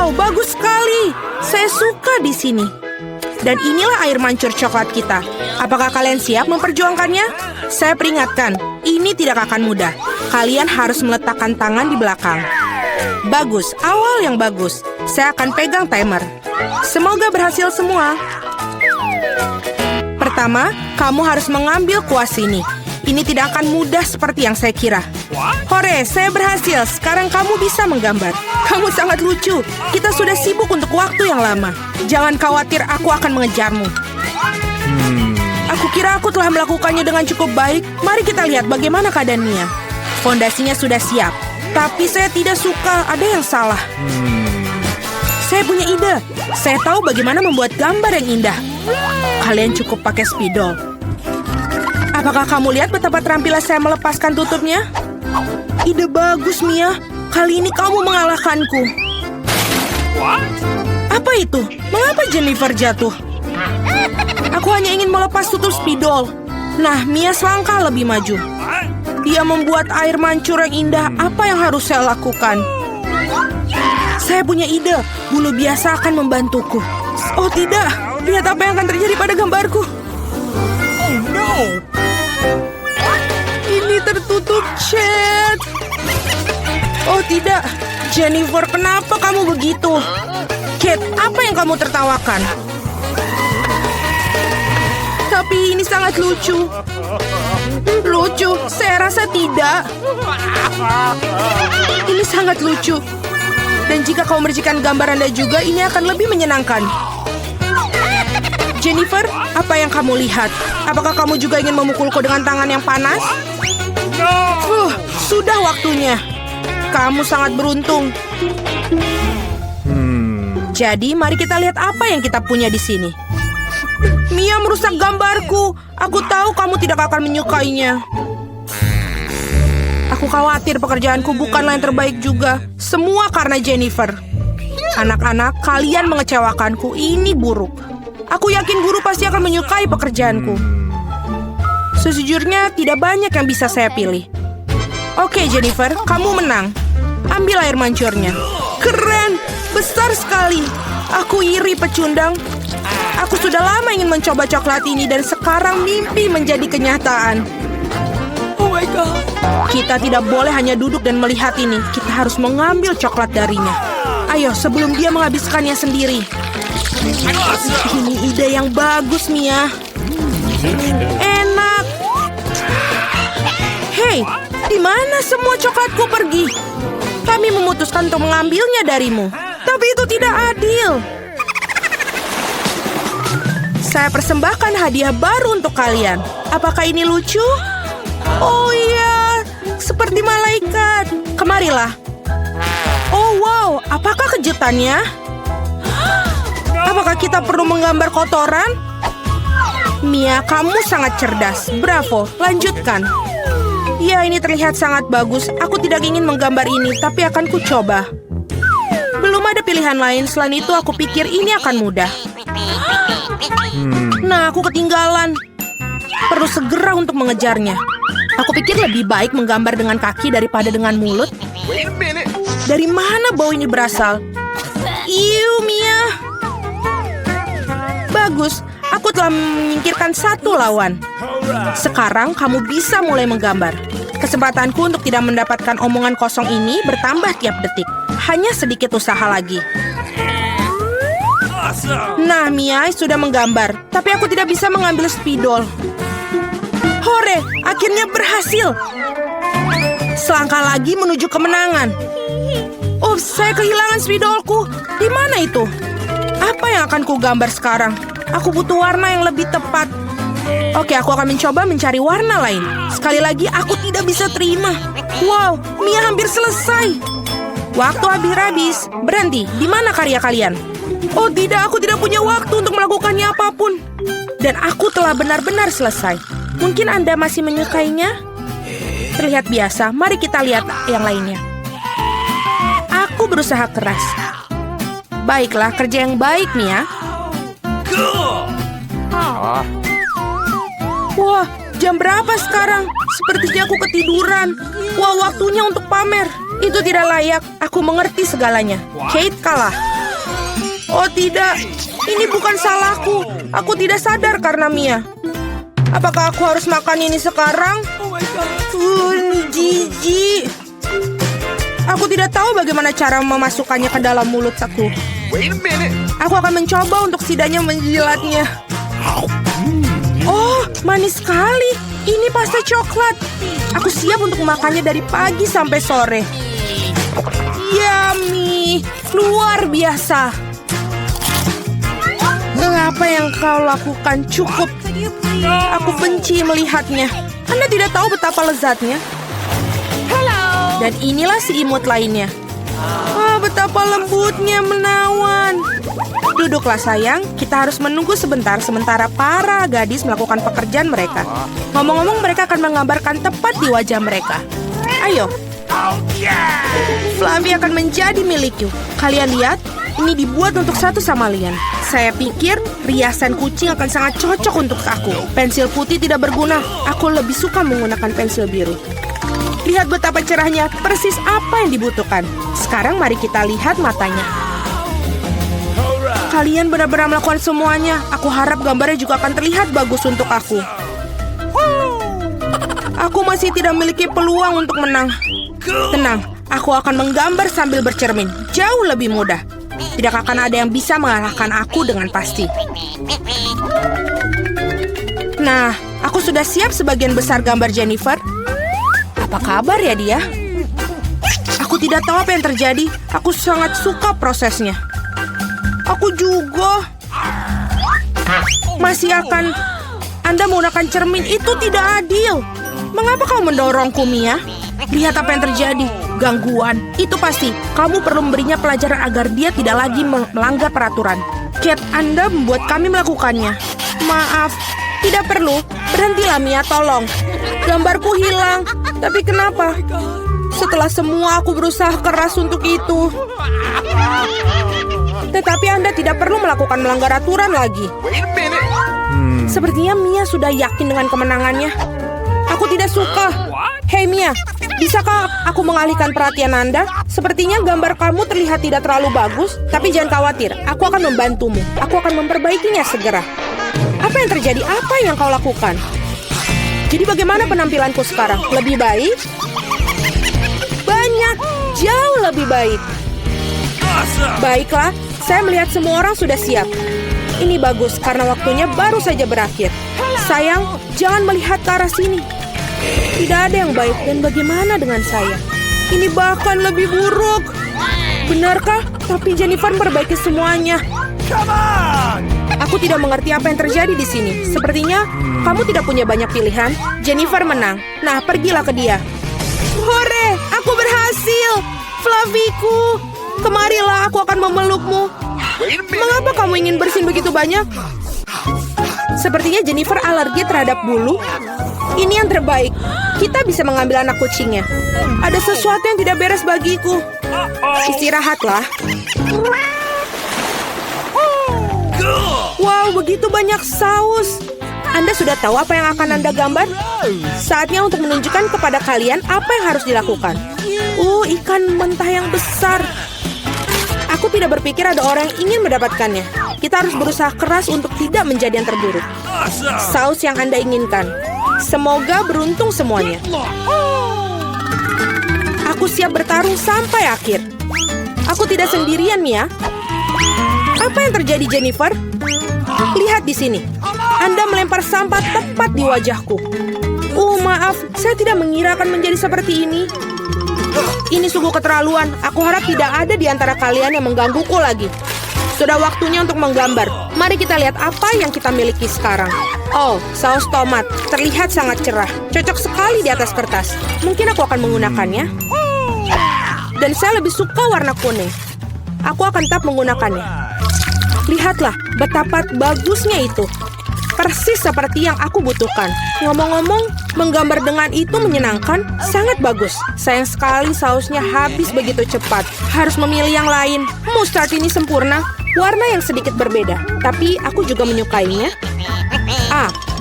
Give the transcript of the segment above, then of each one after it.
Wow, bagus sekali. Saya suka di sini. Dan inilah air mancur coklat kita. Apakah kalian siap memperjuangkannya? Saya peringatkan, ini tidak akan mudah. Kalian harus meletakkan tangan di belakang. Bagus, awal yang bagus. Saya akan pegang timer. Semoga berhasil semua. Pertama, kamu harus mengambil kuas ini. Ini tidak akan mudah seperti yang saya kira. Hore, saya berhasil. Sekarang kamu bisa menggambar. Kamu sangat lucu. Kita sudah sibuk untuk waktu yang lama. Jangan khawatir, aku akan mengejarmu. Aku kira aku telah melakukannya dengan cukup baik. Mari kita lihat bagaimana keadaan Mia. Fondasinya sudah siap. Tapi saya tidak suka, ada yang salah. Saya punya ide. Saya tahu bagaimana membuat gambar yang indah. Kalian cukup pakai spidol. Apakah kamu lihat betapa terampilnya saya melepaskan tutupnya? Ide bagus, Mia. Kali ini kamu mengalahkanku. Apa itu? Mengapa Jennifer jatuh? Aku hanya ingin melepas tutup spidol. Nah, Mia selangkah lebih maju. Dia membuat air mancur yang indah. Apa yang harus saya lakukan? Saya punya ide. Bulu biasa akan membantuku. Oh tidak, lihat apa yang akan terjadi pada gambarku. Oh no. Ini tertutup cat. Oh tidak, Jennifer, kenapa kamu begitu? Kate, apa yang kamu tertawakan? Tapi ini sangat lucu. Lucu? Saya rasa tidak. Ini sangat lucu. Dan jika kau mercikan gambar Anda juga, ini akan lebih menyenangkan. Jennifer, apa yang kamu lihat? Apakah kamu juga ingin memukulku dengan tangan yang panas? Sudah waktunya. Kamu sangat beruntung. Jadi, mari kita lihat apa yang kita punya di sini. Mia merusak gambarku. Aku tahu kamu tidak akan menyukainya. Aku khawatir pekerjaanku bukanlah yang terbaik juga. Semua karena Jennifer. Anak-anak, kalian mengecewakanku. Ini buruk. Aku yakin guru pasti akan menyukai pekerjaanku. Sejujurnya, tidak banyak yang bisa saya pilih. Oke, Jennifer, kamu menang. Ambil air mancurnya. Keren, besar sekali. Aku iri, pecundang. Aku sudah lama ingin mencoba coklat ini dan sekarang mimpi menjadi kenyataan. Oh my God. Kita tidak boleh hanya duduk dan melihat ini. Kita harus mengambil coklat darinya. Ayo, sebelum dia menghabiskannya sendiri. Ini ide yang bagus, Mia. Enak. Hei, di mana semua coklatku pergi? Kami memutuskan untuk mengambilnya darimu. Tapi itu tidak adil. Saya persembahkan hadiah baru untuk kalian. Apakah ini lucu? Oh iya, seperti malaikat. Kemarilah. Oh wow, apakah kejutannya? Apakah kita perlu menggambar kotoran? Mia, kamu sangat cerdas. Bravo, lanjutkan. Ya, ini terlihat sangat bagus. Aku tidak ingin menggambar ini, tapi akan kucoba. Belum ada pilihan lain. Selain itu, aku pikir ini akan mudah. Nah, aku ketinggalan. Perlu segera untuk mengejarnya. Aku pikir lebih baik menggambar dengan kaki daripada dengan mulut. Dari mana bau ini berasal? Iu, Mia. Bagus, aku telah menyingkirkan satu lawan. Sekarang kamu bisa mulai menggambar. Kesempatanku untuk tidak mendapatkan omongan kosong ini bertambah tiap detik. Hanya sedikit usaha lagi. Nah, Mia sudah menggambar. Tapi aku tidak bisa mengambil spidol. Hore, akhirnya berhasil. Selangkah lagi menuju kemenangan. Oh, saya kehilangan spidolku. Di mana itu? Apa yang akan ku gambar sekarang? Aku butuh warna yang lebih tepat. Oke, aku akan mencoba mencari warna lain. Sekali lagi, aku tidak bisa terima. Wow, Mia hampir selesai. Waktu habis. Berhenti, di mana karya kalian? Oh tidak, aku tidak punya waktu untuk melakukannya apapun. Dan aku telah benar-benar selesai. Mungkin Anda masih menyukainya? Terlihat biasa, mari kita lihat yang lainnya. Aku berusaha keras. Baiklah, kerja yang baik, Mia. Wah, jam berapa sekarang? Sepertinya aku ketiduran. Wah, waktunya untuk pamer. Itu tidak layak. Aku mengerti segalanya. Kate kalah. Oh tidak, ini bukan salahku. Aku tidak sadar karena Mia. Apakah aku harus makan ini sekarang? Ini jijik. Aku tidak tahu bagaimana cara memasukkannya ke dalam mulut aku. Aku akan mencoba untuk setidaknya menjilatnya. Oh, manis sekali. Ini pasta coklat. Aku siap untuk memakannya dari pagi sampai sore. Yummy, luar biasa. Apa yang kau lakukan cukup. Aku benci melihatnya. Anda tidak tahu betapa lezatnya. Dan inilah si imut lainnya. Betapa lembutnya menawan. Duduklah sayang, kita harus menunggu sebentar sementara para gadis melakukan pekerjaan mereka. Ngomong-ngomong, mereka akan menggambarkan tepat di wajah mereka. Ayo. Fluffy akan menjadi milikku. Kalian lihat, ini dibuat untuk satu sama lain. Saya pikir riasan kucing akan sangat cocok untuk aku. Pensil putih tidak berguna. Aku lebih suka menggunakan pensil biru. Lihat betapa cerahnya, persis apa yang dibutuhkan. Sekarang mari kita lihat matanya. Kalian benar-benar melakukan semuanya. Aku harap gambarnya juga akan terlihat bagus untuk aku. Aku masih tidak memiliki peluang untuk menang. Tenang, aku akan menggambar sambil bercermin. Jauh lebih mudah. Tidak akan ada yang bisa mengalahkan aku dengan pasti. Nah, aku sudah siap sebagian besar gambar Jennifer. Apa kabar ya dia? Aku tidak tahu apa yang terjadi. Aku sangat suka prosesnya. Aku juga. Masih akan Anda menggunakan cermin itu tidak adil. Mengapa kau mendorongku, Mia? Lihat apa yang terjadi. Gangguan. Itu pasti. Kamu perlu memberinya pelajaran agar dia tidak lagi melanggar peraturan. Cat, Anda membuat kami melakukannya. Maaf. Tidak perlu. Berhentilah, Mia, tolong. Gambarku hilang. Tapi kenapa? Setelah semua aku berusaha keras untuk itu. Tetapi Anda tidak perlu melakukan melanggar aturan lagi. Sepertinya Mia sudah yakin dengan kemenangannya. Aku tidak suka. Hei Mia, bisakah aku mengalihkan perhatian Anda? Sepertinya gambar kamu terlihat tidak terlalu bagus. Tapi jangan khawatir, aku akan membantumu. Aku akan memperbaikinya segera. Apa yang terjadi? Apa yang kau lakukan? Jadi bagaimana penampilanku sekarang? Lebih baik? Banyak, jauh lebih baik. Baiklah, saya melihat semua orang sudah siap. Ini bagus karena waktunya baru saja berakhir. Sayang, jangan melihat ke arah sini. Tidak ada yang baik dan bagaimana dengan saya? Ini bahkan lebih buruk. Benarkah? Tapi Jennifer memperbaiki semuanya. Aku tidak mengerti apa yang terjadi di sini. Sepertinya kamu tidak punya banyak pilihan. Jennifer menang. Nah, pergilah ke dia. Hore, aku berhasil. Fluffyku, kemarilah, aku akan memelukmu. Mengapa kamu ingin bersin begitu banyak? Sepertinya Jennifer alergi terhadap bulu. Ini yang terbaik. Kita bisa mengambil anak kucingnya. Ada sesuatu yang tidak beres bagiku. Istirahatlah. Wow, begitu banyak saus. Anda sudah tahu apa yang akan Anda gambar? Saatnya untuk menunjukkan kepada kalian apa yang harus dilakukan. Ikan mentah yang besar. Aku tidak berpikir ada orang yang ingin mendapatkannya. Kita harus berusaha keras untuk tidak menjadi yang terburuk. Saus yang Anda inginkan. Semoga beruntung semuanya. Aku siap bertarung sampai akhir. Aku tidak sendirian, Mia. Apa yang terjadi, Jennifer? Lihat di sini. Anda melempar sampah tepat di wajahku. Maaf, saya tidak mengira akan menjadi seperti ini. Ini sungguh keterlaluan. Aku harap tidak ada di antara kalian yang menggangguku lagi. Sudah waktunya untuk menggambar. Mari kita lihat apa yang kita miliki sekarang. Saus tomat. Terlihat sangat cerah. Cocok sekali di atas kertas. Mungkin aku akan menggunakannya. Dan saya lebih suka warna kuning. Aku akan tetap menggunakannya. Lihatlah betapa bagusnya itu. Persis seperti yang aku butuhkan. Ngomong-ngomong, menggambar dengan itu menyenangkan, sangat bagus. Sayang sekali sausnya habis begitu cepat. Harus memilih yang lain. Mustard ini sempurna, warna yang sedikit berbeda. Tapi aku juga menyukainya.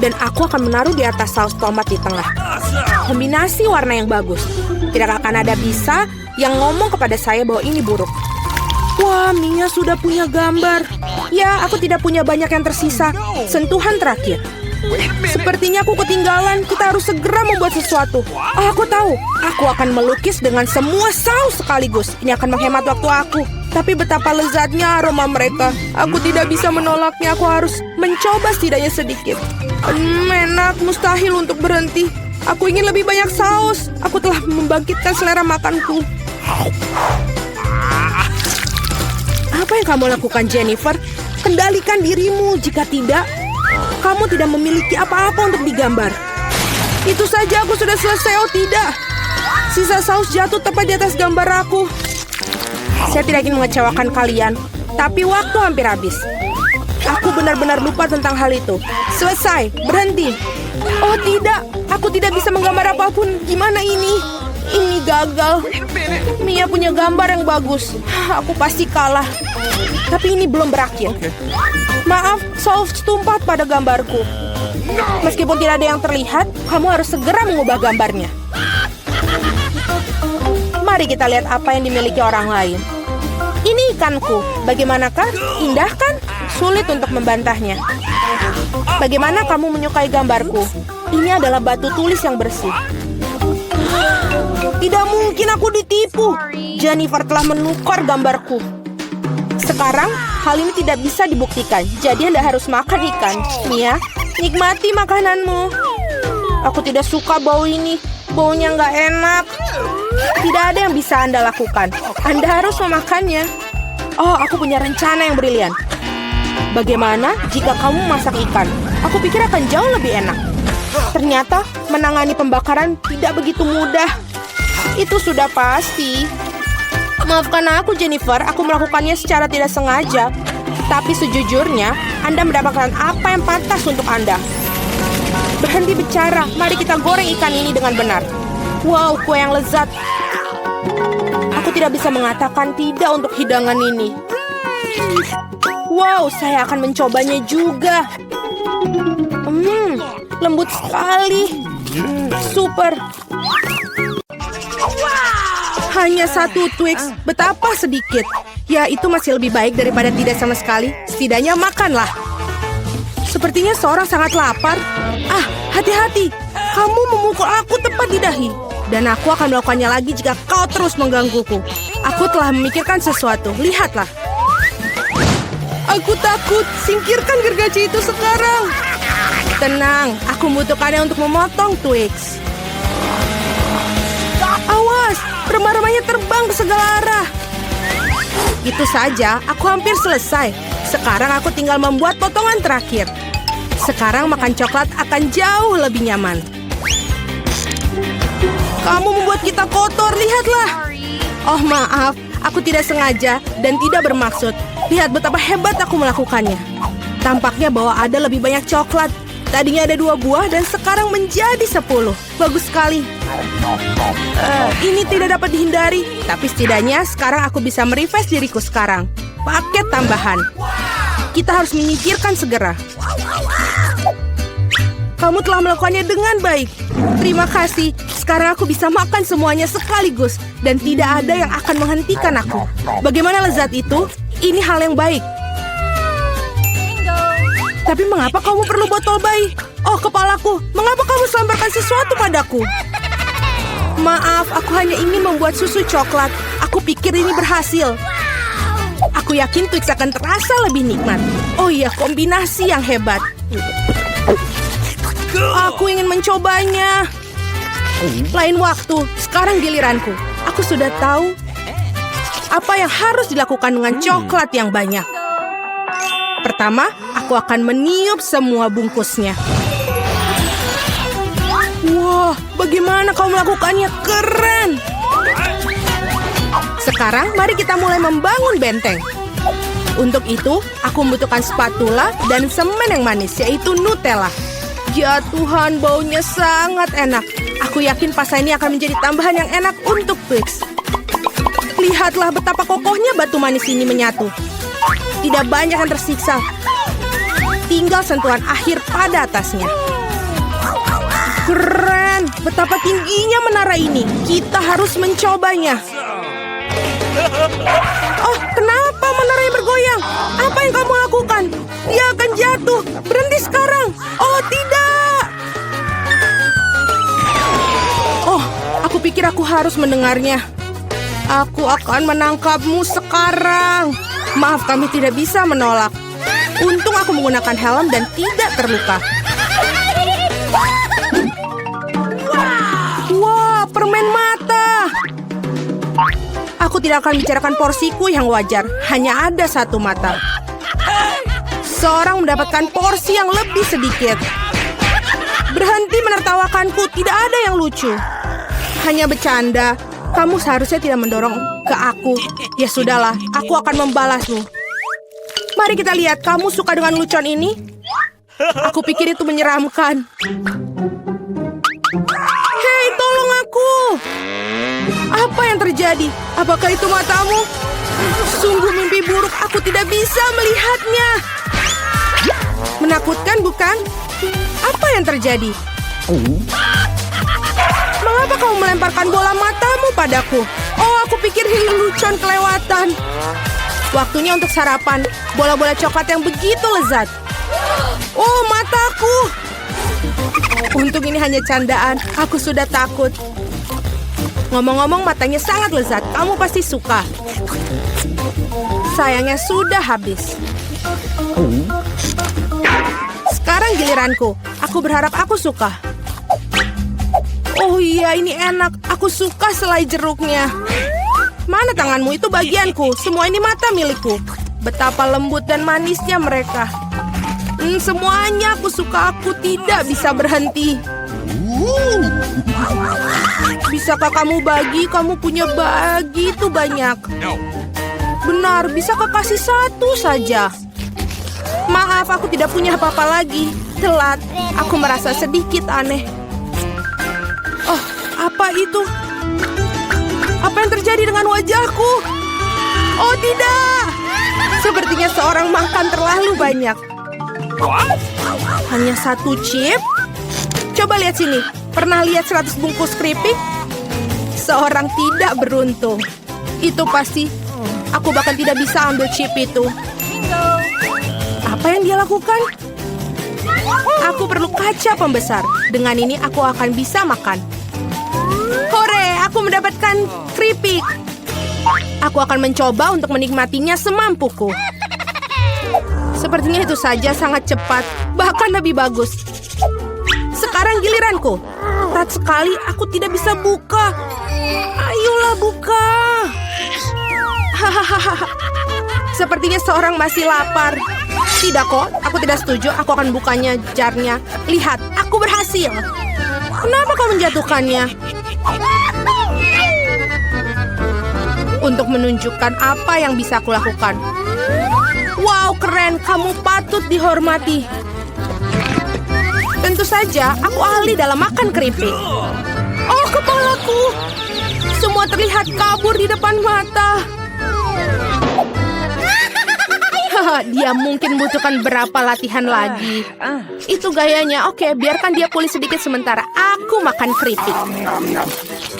Dan aku akan menaruh di atas saus tomat di tengah. Kombinasi warna yang bagus. Tidak akan ada bisa yang ngomong kepada saya bahwa ini buruk. Wah, Mia sudah punya gambar. Ya, aku tidak punya banyak yang tersisa. Sentuhan terakhir. Sepertinya aku ketinggalan. Kita harus segera membuat sesuatu. Oh, aku tahu. Aku akan melukis dengan semua saus sekaligus. Ini akan menghemat waktu aku. Tapi betapa lezatnya aroma mereka. Aku tidak bisa menolaknya. Aku harus mencoba setidaknya sedikit. Enak, mustahil untuk berhenti. Aku ingin lebih banyak saus. Aku telah membangkitkan selera makanku. Apa yang kamu lakukan, Jennifer? Kendalikan dirimu. Jika tidak, kamu tidak memiliki apa-apa untuk digambar. Itu saja, aku sudah selesai. Oh tidak, sisa saus jatuh tepat di atas gambar aku. Saya tidak ingin mengecewakan kalian, tapi waktu hampir habis. Aku benar-benar lupa tentang hal itu. Selesai, berhenti. Oh tidak, aku tidak bisa menggambar apapun. Gimana ini? Ini gagal. Mia punya gambar yang bagus. Aku pasti kalah. Tapi ini belum berakhir. Maaf, saus tumpah pada gambarku. Meskipun tidak ada yang terlihat, kamu harus segera mengubah gambarnya. Mari kita lihat apa yang dimiliki orang lain. Ini ikanku. Bagaimanakah? Indah kan? Sulit untuk membantahnya. Bagaimana kamu menyukai gambarku? Ini adalah batu tulis yang bersih. Tidak mungkin aku ditipu. Jennifer telah menukar gambarku. Sekarang, hal ini tidak bisa dibuktikan. Jadi Anda harus makan ikan. Mia, nikmati makananmu. Aku tidak suka bau ini. Baunya nggak enak. Tidak ada yang bisa Anda lakukan. Anda harus memakannya. Oh, aku punya rencana yang brilian. Bagaimana jika kamu masak ikan? Aku pikir akan jauh lebih enak. Ternyata menangani pembakaran tidak begitu mudah. Itu sudah pasti. Maafkan aku, Jennifer. Aku melakukannya secara tidak sengaja. Tapi sejujurnya, Anda mendapatkan apa yang pantas untuk Anda. Berhenti bicara. Mari kita goreng ikan ini dengan benar. Wow, kue yang lezat. Aku tidak bisa mengatakan tidak untuk hidangan ini. Wow, saya akan mencobanya juga. Lembut sekali. Super. Hanya satu Twix, betapa sedikit. Ya, itu masih lebih baik daripada tidak sama sekali. Setidaknya makanlah. Sepertinya seorang sangat lapar. Ah, hati-hati. Kamu memukul aku tepat di dahi. Dan aku akan melakukannya lagi jika kau terus menggangguku. Aku telah memikirkan sesuatu. Lihatlah. Aku takut. Singkirkan gergaji itu sekarang. Tenang, aku membutuhkannya untuk memotong Twix. Awas, remah-remahnya terbang ke segala arah. Itu saja, aku hampir selesai. Sekarang aku tinggal membuat potongan terakhir. Sekarang makan coklat akan jauh lebih nyaman. Kamu membuat kita kotor, lihatlah. Oh maaf, aku tidak sengaja dan tidak bermaksud. Lihat betapa hebat aku melakukannya. Tampaknya bahwa ada lebih banyak coklat. Tadinya ada 2 buah dan sekarang menjadi 10. Bagus sekali. Ini tidak dapat dihindari. Tapi setidaknya sekarang aku bisa merefresh diriku sekarang. Paket tambahan. Kita harus menyingkirkan segera. Kamu telah melakukannya dengan baik. Terima kasih. Sekarang aku bisa makan semuanya sekaligus. Dan tidak ada yang akan menghentikan aku. Bagaimana lezat itu? Ini hal yang baik. Tapi mengapa kamu perlu botol bayi? Oh, kepalaku. Mengapa kamu selemparkan sesuatu padaku? Maaf, aku hanya ingin membuat susu coklat. Aku pikir ini berhasil. Aku yakin Twix akan terasa lebih nikmat. Oh iya, kombinasi yang hebat. Aku ingin mencobanya. Lain waktu, sekarang giliranku. Aku sudah tahu apa yang harus dilakukan dengan coklat yang banyak. Pertama, aku akan meniup semua bungkusnya. Wah, bagaimana kau melakukannya? Keren! Sekarang, mari kita mulai membangun benteng. Untuk itu, aku membutuhkan spatula dan semen yang manis, yaitu Nutella. Ya Tuhan, baunya sangat enak. Aku yakin pasta ini akan menjadi tambahan yang enak untuk Twix. Lihatlah betapa kokohnya batu manis ini menyatu. Tidak banyak yang tersiksa. Tinggal sentuhan akhir pada atasnya. Keren! Betapa tingginya menara ini. Kita harus mencobanya. Oh, kenapa menaranya bergoyang? Apa yang kamu lakukan? Dia akan jatuh. Berhenti sekarang. Oh, tidak. Oh, aku pikir aku harus mendengarnya. Aku akan menangkapmu sekarang. Maaf, kami tidak bisa menolak. Untung aku menggunakan helm dan tidak terluka. Wah, permen mata. Aku tidak akan bicarakan porsiku yang wajar. Hanya ada satu mata. Seorang mendapatkan porsi yang lebih sedikit. Berhenti menertawakanku. Tidak ada yang lucu. Hanya bercanda. Kamu seharusnya tidak mendorong ke aku. Ya sudahlah, aku akan membalasmu. Mari kita lihat, kamu suka dengan lucuan ini? Aku pikir itu menyeramkan. Hei, tolong aku! Apa yang terjadi? Apakah itu matamu? Sungguh mimpi buruk, aku tidak bisa melihatnya. Menakutkan, bukan? Apa yang terjadi? Mengapa kamu melemparkan bola matamu padaku? Oh, aku pikir ini lelucon kelewatan. Waktunya untuk sarapan. Bola-bola coklat yang begitu lezat. Oh, mataku. Untung ini hanya candaan. Aku sudah takut. Ngomong-ngomong, matanya sangat lezat. Kamu pasti suka. Sayangnya sudah habis. Sekarang giliranku. Aku berharap aku suka. Oh iya, ini enak. Aku suka selai jeruknya. Mana tanganmu? Itu bagianku. Semua ini mata milikku. Betapa lembut dan manisnya mereka. Semuanya aku suka. Aku tidak bisa berhenti. Bisakah kamu bagi? Kamu punya begitu banyak. Benar, bisakah kasih satu saja? Maaf, aku tidak punya apa-apa lagi. Telat. Aku merasa sedikit aneh. Oh, apa itu? Apa yang terjadi dengan wajahku? Oh, tidak. Sepertinya seorang makan terlalu banyak. Hanya satu chip? Coba lihat sini. Pernah lihat 100 bungkus keripik? Seorang tidak beruntung. Itu pasti. Aku bahkan tidak bisa ambil chip itu. Apa yang dia lakukan? Aku perlu kaca pembesar. Dengan ini aku akan bisa makan. Hore, aku mendapatkan keripik. Aku akan mencoba untuk menikmatinya semampuku. Sepertinya itu saja sangat cepat, bahkan lebih bagus. Sekarang giliranku. Berat sekali, aku tidak bisa buka. Ayolah buka. Hahaha. Sepertinya seorang masih lapar. Tidak kok, aku tidak setuju. Aku akan bukanya jarnya. Lihat, aku berhasil. Kenapa kau menjatuhkannya? Untuk menunjukkan apa yang bisa aku lakukan. Wow, keren. Kamu patut dihormati. Tentu saja, aku ahli dalam makan keripik. Oh, kepalaku. Semua terlihat kabur di depan mata. Dia mungkin butuhkan berapa latihan lagi. Itu gayanya. Oke, biarkan dia pulih sedikit sementara. Aku makan keripik.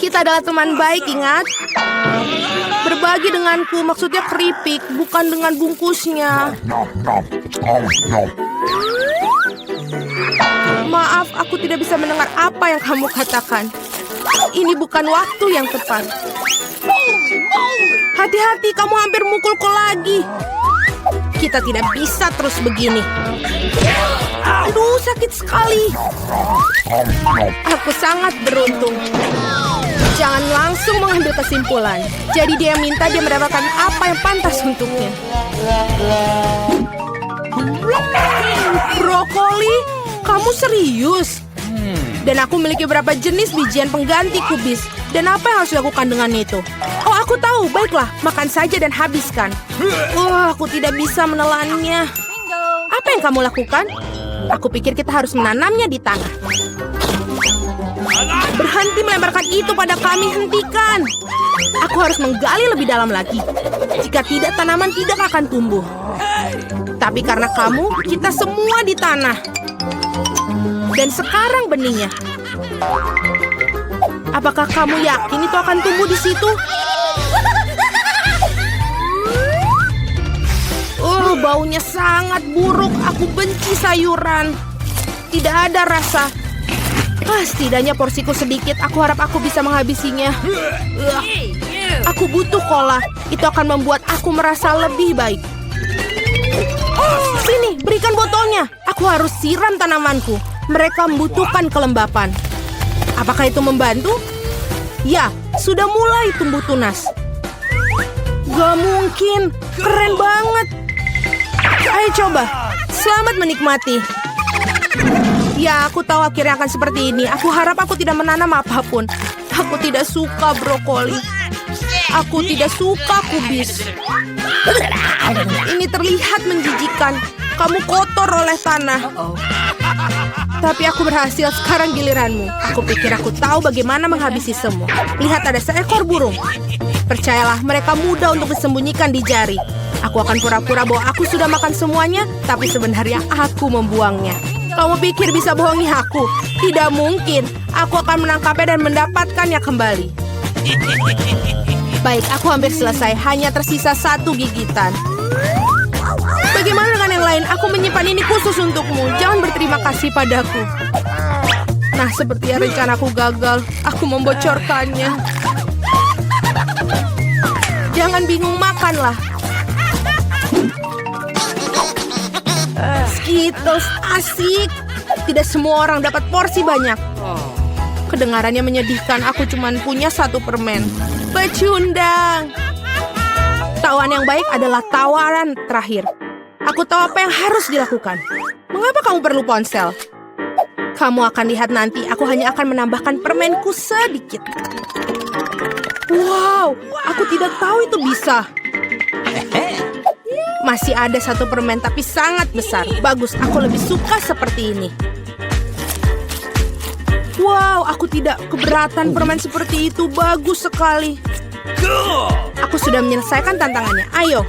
Kita adalah teman baik, ingat? Berbagi denganku, maksudnya keripik, bukan dengan bungkusnya. Maaf, aku tidak bisa mendengar apa yang kamu katakan. Ini bukan waktu yang tepat. Hati-hati, kamu hampir mukulku lagi. Kita tidak bisa terus begini. Aduh, sakit sekali. Aku sangat beruntung. Jangan langsung mengambil kesimpulan. Jadi dia minta dia mendapatkan apa yang pantas untuknya. Brokoli? Kamu serius? Dan aku memiliki beberapa jenis bijian pengganti kubis. Dan apa yang harus dilakukan dengan itu? Oh, aku tahu. Baiklah, makan saja dan habiskan. Wah, aku tidak bisa menelannya. Apa yang kamu lakukan? Aku pikir kita harus menanamnya di tanah. Berhenti melemparkan itu pada kami, hentikan. Aku harus menggali lebih dalam lagi. Jika tidak, tanaman tidak akan tumbuh. Tapi karena kamu, kita semua di tanah. Dan sekarang benihnya. Apakah kamu yakin itu akan tumbuh di situ? Baunya sangat buruk. Aku benci sayuran. Tidak ada rasa. Setidaknya porsiku sedikit. Aku harap aku bisa menghabisinya. Aku butuh cola. Itu akan membuat aku merasa lebih baik. Sini, berikan botolnya. Aku harus siram tanamanku. Mereka membutuhkan kelembapan. Apakah itu membantu? Ya, sudah mulai tumbuh tunas. Gak mungkin. Keren banget. Ayo coba. Selamat menikmati. Ya, aku tahu akhirnya akan seperti ini. Aku harap aku tidak menanam apapun. Aku tidak suka brokoli. Aku tidak suka kubis. Ini terlihat menjijikan. Kamu kotor oleh tanah. Tapi aku berhasil. Sekarang giliranmu. Aku pikir aku tahu bagaimana menghabisi semua. Lihat, ada seekor burung. Percayalah, mereka mudah untuk disembunyikan di jari. Aku akan pura-pura bahwa aku sudah makan semuanya, tapi sebenarnya aku membuangnya. Kamu pikir bisa bohongi aku? Tidak mungkin. Aku akan menangkapnya dan mendapatkannya kembali. Baik, aku hampir selesai. Hanya tersisa 1 gigitan. Bagaimana dengan yang lain? Aku menyimpan ini khusus untukmu. Jangan berterima kasih padaku. Nah, sepertinya rencanaku gagal. Aku membocorkannya. Jangan bingung, makanlah. Skittles asik. Tidak semua orang dapat porsi banyak. Kedengarannya menyedihkan. Aku cuma punya 1 permen. Pecundang. Tawaran yang baik adalah tawaran terakhir. Aku tahu apa yang harus dilakukan. Mengapa kamu perlu ponsel? Kamu akan lihat nanti. Aku hanya akan menambahkan permenku sedikit. Wow, aku tidak tahu itu bisa. Masih ada 1 permen, tapi sangat besar. Bagus, aku lebih suka seperti ini. Wow, aku tidak keberatan permen seperti itu. Bagus sekali. Aku sudah menyelesaikan tantangannya. Ayo.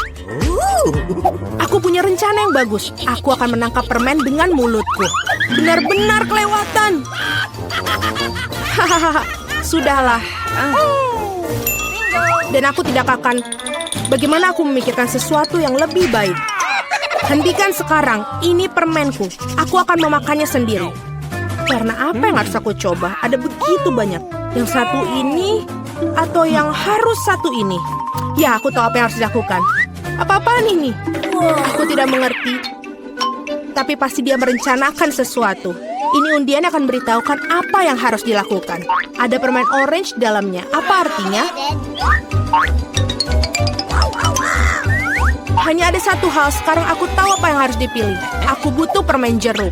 Aku punya rencana yang bagus. Aku akan menangkap permen dengan mulutku. Benar-benar kelewatan. Hahaha, sudahlah. Dan aku tidak akan... Bagaimana aku memikirkan sesuatu yang lebih baik? Hentikan sekarang. Ini permenku. Aku akan memakannya sendiri. Karena apa yang harus aku coba? Ada begitu banyak. Yang satu ini atau yang harus satu ini? Ya, aku tahu apa yang harus dilakukan. Apa-apaan ini? Aku tidak mengerti. Tapi pasti dia merencanakan sesuatu. Ini undian akan beritahukan apa yang harus dilakukan. Ada permen orange di dalamnya. Apa artinya? Hanya ada satu hal. Sekarang aku tahu apa yang harus dipilih. Aku butuh permen jeruk.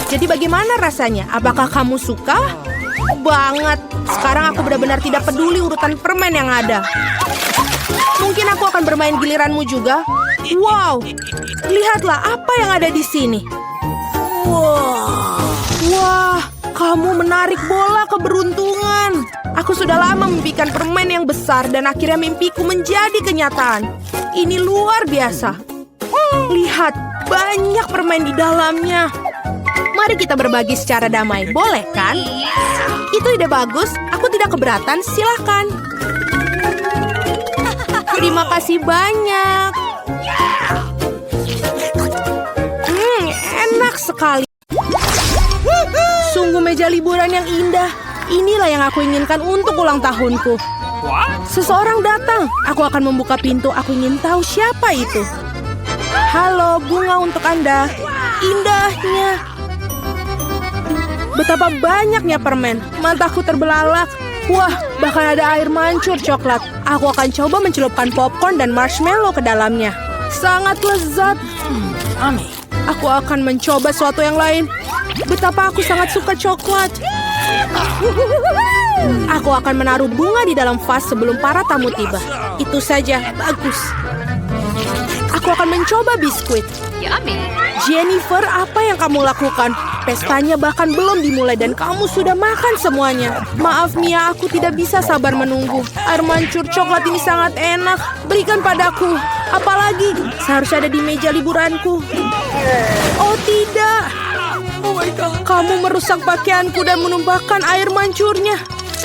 Jadi bagaimana rasanya? Apakah kamu suka? Banget. Sekarang aku benar-benar tidak peduli urutan permen yang ada. Mungkin aku akan bermain giliranmu juga. Wow, lihatlah apa yang ada di sini. Wah, kamu menarik bola keberuntungan. Aku sudah lama memimpikan permen yang besar dan akhirnya mimpiku menjadi kenyataan. Ini luar biasa. Lihat, banyak permen di dalamnya. Mari kita berbagi secara damai, boleh kan? Itu ide bagus, aku tidak keberatan, silakan. Terima kasih banyak. Enak sekali. Sungguh meja liburan yang indah. Inilah yang aku inginkan untuk ulang tahunku. Seseorang datang. Aku akan membuka pintu. Aku ingin tahu siapa itu. Halo, bunga untuk Anda. Indahnya. Betapa banyaknya permen. Mataku terbelalak. Wah, bahkan ada air mancur coklat. Aku akan coba mencelupkan popcorn dan marshmallow ke dalamnya. Sangat lezat. Aneh. Aku akan mencoba sesuatu yang lain. Betapa aku sangat suka coklat. Aku akan menaruh bunga di dalam vas sebelum para tamu tiba. Itu saja, bagus. Aku akan mencoba biskuit. Jennifer, apa yang kamu lakukan? Pestanya bahkan belum dimulai dan kamu sudah makan semuanya. Maaf Mia, aku tidak bisa sabar menunggu. Air mancur coklat ini sangat enak. Berikan padaku. Apalagi, seharusnya ada di meja liburanku. Oh tidak. Kamu merusak pakaianku dan menumpahkan air mancurnya.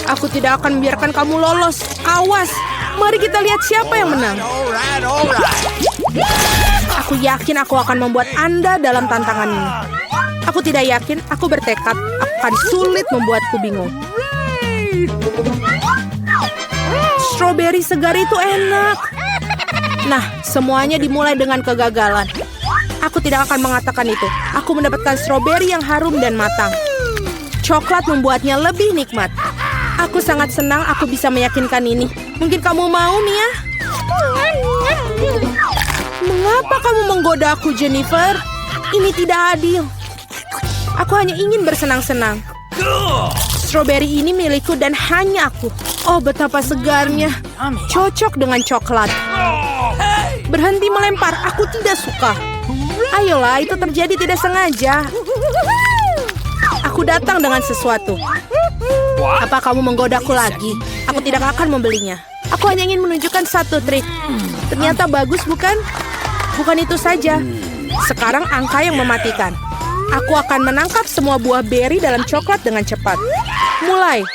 Aku tidak akan membiarkan kamu lolos. Awas, Mari kita lihat siapa yang menang. Aku yakin aku akan membuat Anda dalam tantangan ini. Aku tidak yakin, aku bertekad akan sulit membuatku bingung. Stroberi segar itu enak. Nah, semuanya dimulai dengan kegagalan. Aku tidak akan mengatakan itu. Aku mendapatkan stroberi yang harum dan matang. Coklat membuatnya lebih nikmat. Aku sangat senang aku bisa meyakinkan ini. Mungkin kamu mau, Mia? Mengapa kamu menggoda aku, Jennifer? Ini tidak adil. Aku hanya ingin bersenang-senang. Stroberi ini milikku dan hanya aku. Oh, betapa segarnya. Cocok dengan coklat. Berhenti melempar, aku tidak suka. Ayolah, itu terjadi tidak sengaja. Aku datang dengan sesuatu. Apa kamu menggodaku lagi? Aku tidak akan membelinya. Aku hanya ingin menunjukkan satu trik. Ternyata bagus, bukan? Bukan itu saja. Sekarang angka yang mematikan. Aku akan menangkap semua buah beri dalam coklat dengan cepat. Mulai.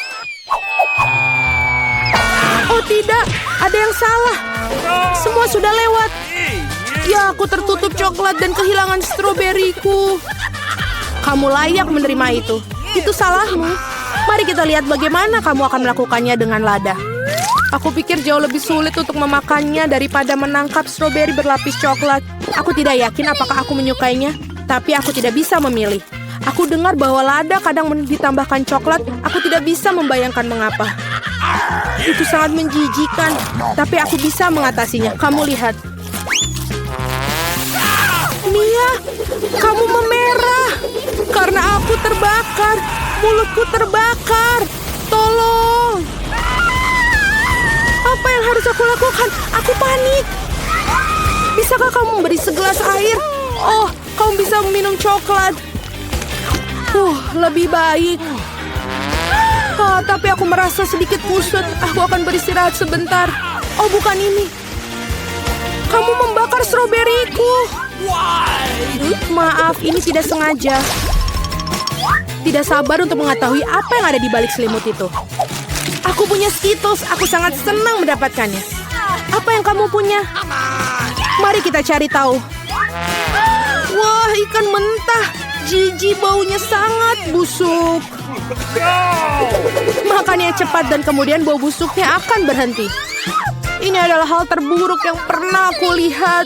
Oh tidak, ada yang salah. Semua sudah lewat. Ya, aku tertutup coklat dan kehilangan stroberiku. Kamu layak menerima itu. Itu salahmu. Mari kita lihat bagaimana kamu akan melakukannya dengan lada. Aku pikir jauh lebih sulit untuk memakannya daripada menangkap stroberi berlapis coklat. Aku tidak yakin apakah aku menyukainya, tapi aku tidak bisa memilih. Aku dengar bahwa lada kadang ditambahkan coklat. Aku tidak bisa membayangkan mengapa. Itu sangat menjijikan, tapi aku bisa mengatasinya. Kamu lihat. Mia, kamu memerah. Karena aku terbakar. Mulutku terbakar. Tolong. Apa yang harus aku lakukan? Aku panik. Bisakah kamu memberi segelas air? Oh, kamu bisa meminum coklat. Lebih baik. Tapi aku merasa sedikit kusut. Aku akan beristirahat sebentar. Oh, bukan ini. Kamu membakar stroberiku. Maaf, ini tidak sengaja. Tidak sabar untuk mengetahui apa yang ada di balik selimut itu. Aku punya Skittles. Aku sangat senang mendapatkannya. Apa yang kamu punya? Mari kita cari tahu. Wah, ikan mentah. Jijik, baunya sangat busuk. Makannya cepat dan kemudian bau busuknya akan berhenti. Ini adalah hal terburuk yang pernah aku lihat.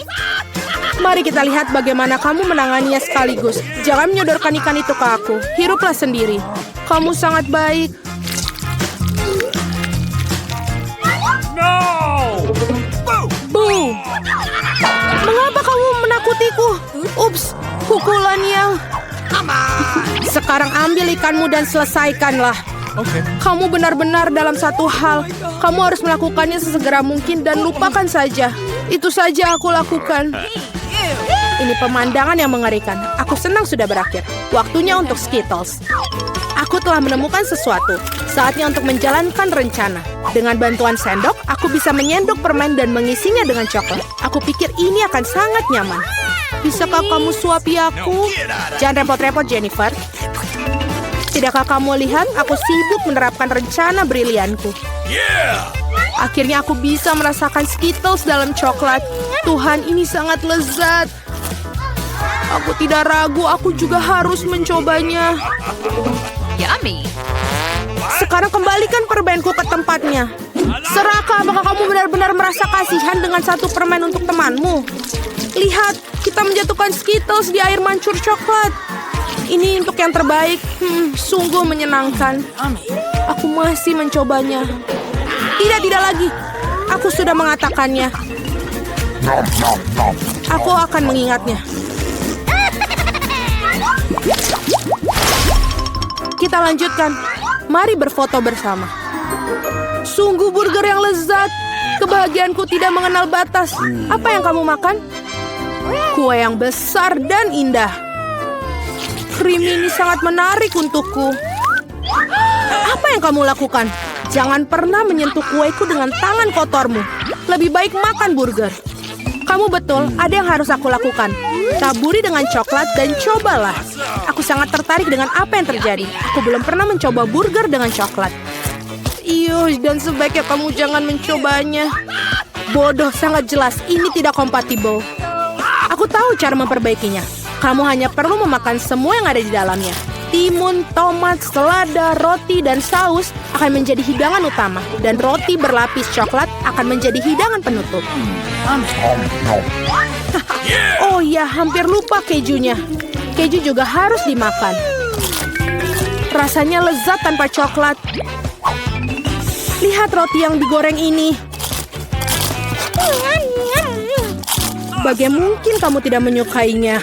Mari kita lihat bagaimana kamu menanganinya sekaligus. Jangan menyodorkan ikan itu ke aku. Hiruplah sendiri. Kamu sangat baik. Boo! Mengapa kamu menakutiku? Ups, pukulan yang... Sekarang ambil ikanmu dan selesaikanlah. Kamu benar-benar dalam satu hal. Kamu harus melakukannya sesegera mungkin dan lupakan saja. Itu saja aku lakukan. Ini pemandangan yang mengerikan. Aku senang sudah berakhir. Waktunya untuk Skittles. Aku telah menemukan sesuatu. Saatnya untuk menjalankan rencana. Dengan bantuan sendok, aku bisa menyendok permen dan mengisinya dengan coklat. Aku pikir ini akan sangat nyaman. Bisakah kamu suapi aku? Jangan repot-repot, Jennifer. Tidakkah kamu lihat aku sibuk menerapkan rencana brilianku? Akhirnya aku bisa merasakan Skittles dalam coklat. Tuhan, ini sangat lezat. Aku tidak ragu, aku juga harus mencobanya. Yummy. Sekarang kembalikan permenku ke tempatnya. Seraka, apakah kamu benar-benar merasa kasihan dengan satu permen untuk temanmu? Lihat, kita menjatuhkan Skittles di air mancur coklat. Ini untuk yang terbaik. Sungguh menyenangkan. Aku masih mencobanya. Tidak lagi. Aku sudah mengatakannya. Aku akan mengingatnya. Kita lanjutkan. Mari berfoto bersama. Sungguh burger yang lezat. Kebahagiaanku tidak mengenal batas. Apa yang kamu makan? Kue yang besar dan indah. Krim ini sangat menarik untukku. Apa yang kamu lakukan? Jangan pernah menyentuh kueku dengan tangan kotormu. Lebih baik makan burger. Kamu betul, ada yang harus aku lakukan. Taburi dengan coklat dan cobalah. Aku sangat tertarik dengan apa yang terjadi. Aku belum pernah mencoba burger dengan coklat. Dan sebaiknya kamu jangan mencobanya. Bodoh, sangat jelas. Ini tidak kompatibel. Aku tahu cara memperbaikinya. Kamu hanya perlu memakan semua yang ada di dalamnya. Timun, tomat, selada, roti, dan saus akan menjadi hidangan utama. Dan roti berlapis coklat akan menjadi hidangan penutup. Oh ya, hampir lupa kejunya. Keju juga harus dimakan. Rasanya lezat tanpa coklat. Lihat roti yang digoreng ini. Bagaimana mungkin kamu tidak menyukainya?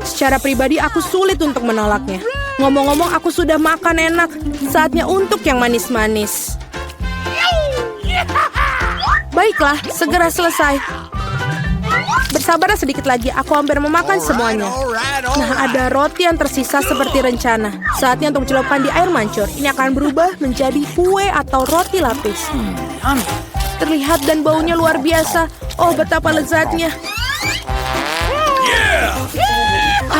Secara pribadi aku sulit untuk menolaknya. Ngomong-ngomong aku sudah makan enak. Saatnya untuk yang manis-manis. Baiklah, segera selesai. Bersabarlah sedikit lagi, aku hampir memakan semuanya. Nah, ada roti yang tersisa seperti rencana. Saatnya untuk celupkan di air mancur. Ini akan berubah menjadi kue atau roti lapis. Terlihat dan baunya luar biasa. Oh, betapa lezatnya.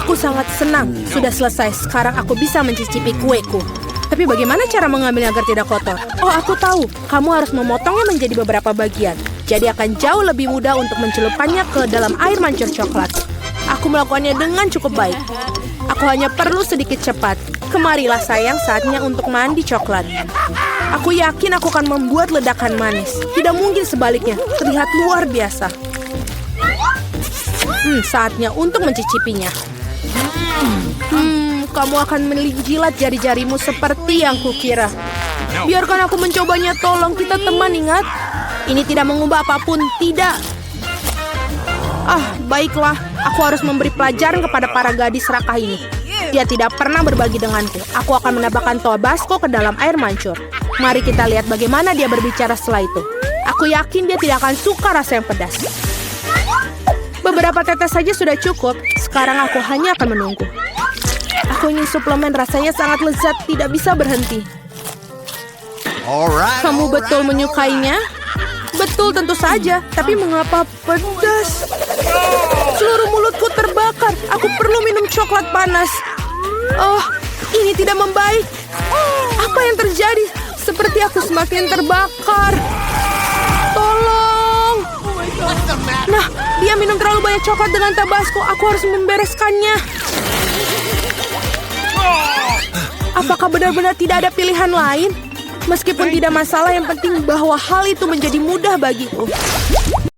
Aku sangat senang. Sudah selesai. Sekarang aku bisa mencicipi kueku. Tapi bagaimana cara mengambilnya agar tidak kotor? Oh, aku tahu. Kamu harus memotongnya menjadi beberapa bagian. Jadi akan jauh lebih mudah untuk mencelupkannya ke dalam air mancur coklat. Aku melakukannya dengan cukup baik. Aku hanya perlu sedikit cepat. Kemarilah sayang, saatnya untuk mandi coklat. Aku yakin aku akan membuat ledakan manis. Tidak mungkin sebaliknya. Terlihat luar biasa. Saatnya untuk mencicipinya. Kamu akan menjilat jari-jarimu seperti yang kukira. Biarkan aku mencobanya, tolong. Kita teman, ingat? Ini tidak mengubah apapun, tidak. Baiklah. Aku harus memberi pelajaran kepada para gadis serakah ini. Dia tidak pernah berbagi denganku. Aku akan menambahkan Tabasco ke dalam air mancur. Mari kita lihat bagaimana dia berbicara setelah itu. Aku yakin dia tidak akan suka rasa yang pedas. Beberapa tetes saja sudah cukup. Sekarang aku hanya akan menunggu. Aku ingin suplemen, rasanya sangat lezat, tidak bisa berhenti. Kamu betul menyukainya? Betul, tentu saja. Tapi mengapa pedas? Seluruh mulutku terbakar. Aku perlu minum coklat panas. Oh, ini tidak membaik. Apa yang terjadi? Seperti aku semakin terbakar. Tolong. Nah, dia minum terlalu banyak coklat dengan Tabasco. Aku harus membereskannya. Apakah benar-benar tidak ada pilihan lain? Meskipun tidak masalah, yang penting bahwa hal itu menjadi mudah bagiku.